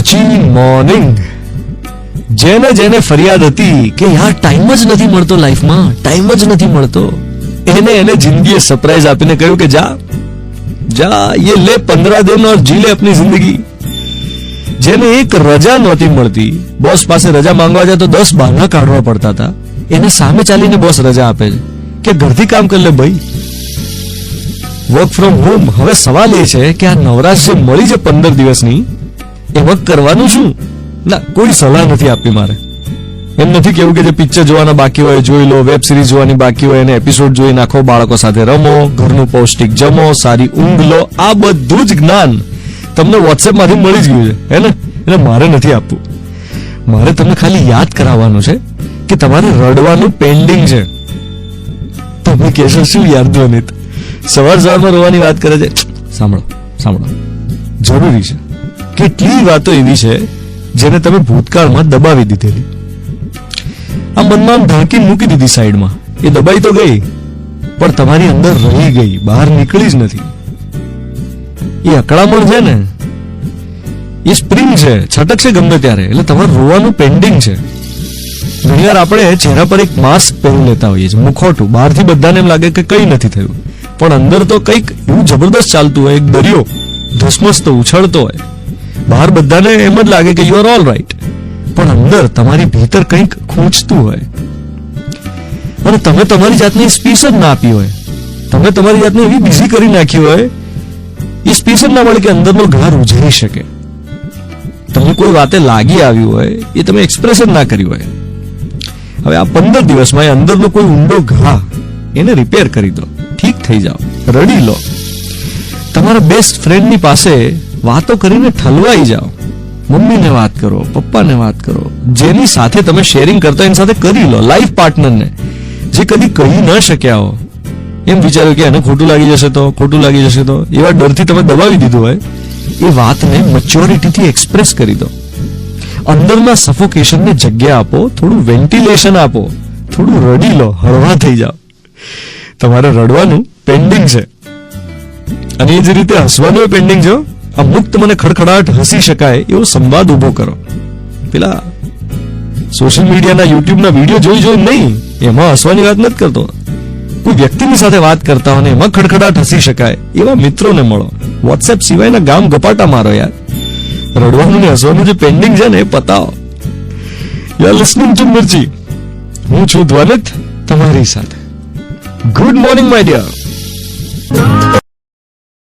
ગુચી morning. જેને જેને ફરિયાદ હતી કે યાર ટાઈમ જ નથી મળતો લાઈફમાં, ટાઈમ જ નથી મળતો, એને જિંદગીએ સરપ્રાઈઝ આપીને કહ્યું કે જા જા ये ले 15 दिन और जी ले अपनी जिंदगी. જેને એક રજા નહોતી મળતી, બોસ પાસે રજા માંગવા જાય તો 10 બહાના કાઢવા પડતા હતા, એને સામે ચાલીને બોસ રજા આપે છે કે ઘરથી કામ કરી લે ભાઈ, વર્ક ફ્રોમ હોમ. હવે સવાલ એ છે કે આ નવરાશ જે મળી છે 15 દિવસની, એ વર્ક કરવાનું શું? ના, કોઈ સલાહ નથી આપી મારે. એમ નથી કેવું કે જે પિક્ચર જોવાના બાકી હોય જોઈ લો, વેબ સિરીઝ જોવાની બાકી હોય એને એપિસોડ જોઈ નાખો, બાળકો સાથે રમો, ઘરનું પૌષ્ટિક જમો, સારી ઊંઘ લો. આ બધું જ જ્ઞાન તમને વોટ્સએપ માંથી મળી જ ગયું છે, હે ને? એટલે મારે નથી આપવું. મારે તમને ખાલી યાદ કરાવવાનું છે કે તમારે રડવાનું પેન્ડિંગ છે. તમે કહેશો શું યાર ધ્વનિત સવારમાં રોવાની વાત કરે છે? સાંભળો સાંભળો, જરૂરી છે. કેટલી વાતો એવી છે જેને તમે ભૂતકાળમાં દબાવી દીધેલી, આ મનમાં ઢાંકી મૂકી દીધી સાઈડમાં. એ દબાઈ તો ગઈ પણ તમારી અંદર રહી ગઈ, બહાર નીકળી જ નથી. એ અકળામણ છે ને, એ સ્પ્રિંગ છે, છટકશે ગમે ત્યારે. એટલે તમારે રોવાનું પેન્ડિંગ છે. ઘણીવાર આપણે ચહેરા પર એક માસ્ક પહેરી લેતા હોઈએ છીએ, મુખોટું. બહારથી બધાને એમ લાગે કે કઈ નથી થયું, પણ અંદર તો કંઈક એવું જબરદસ્ત ચાલતું હોય, એક દરિયો ધસમસતો ઉછળતો હોય. બહાર બધાને એમ જ લાગે કે યુ આર ઓલ રાઈટ, પણ અંદર તમારી ભીતર કંઈક ખૂંચતું હોય. અને તમે તમારી જાતને સ્પેસ જ ના આપી હોય, તમે તમારી જાતને એવી બિઝી કરી નાખી હોય, એ સ્પેસ જ ના મળે કે અંદરનો ઘા ઉજળી શકે. તમને કોઈ વાતે લાગી આવ્યું હોય, એ તમે એક્સપ્રેસ જ ના કર્યું હોય. હવે આ 15 દિવસમાં એ અંદરનો કોઈ ઊંડો ઘા, એને રિપેર કરી દો, ઠીક થઈ જાઓ, રડી લો. તમારા બેસ્ટ ફ્રેન્ડની પાસે વાતો કરીને ઠલવાઈ જાઓ. મમ્મીને વાત કરો, પપ્પાને વાત કરો, જેની સાથે તમે શેરિંગ કરતા એની સાથે કરી લો. લાઈફ પાર્ટનરને જે કદી કહી ન શક્યા હો, એમ વિચાર્યું કે એને ખોટું લાગી જશે તો, ખોટું લાગી જશે તો, એવા ડરથી તમે દબાવી દીધું હોય, એ વાતને મેચ્યોરિટીથી એક્સપ્રેસ કરી દો. અંદરના સફોકેશનને જગ્યા આપો, થોડું વેન્ટિલેશન આપો, થોડું રડી લો, હળવા થઈ જાઓ. તમારે રડવાનું પેન્ડિંગ છે અને એ જ રીતે હસવાનું પેન્ડિંગ છે. આ મુક્ત મને ખડખડાટ હસી શકાય એવો સંવાદ ઉભો કરો. પેલા સોશિયલ મીડિયાના યુટ્યુબના વિડીયો જોઈ નહીં, એમાં હસવાની વાત નથી કરતો. કોઈ વ્યક્તિની સાથે વાત કરતા હોય ને એમાં ખડખડાટ હસી શકાય એવા મિત્રોને મળો. વોટ્સએપ સિવાયના ગામ ગપાટા મારો યાર. રડવાનું ને હસવાનું જે પેન્ડિંગ છે ને એ પતાવો. You are listening to Mirchi. હું છું ધ્વનિત તમારી સાથે. Good morning my dear.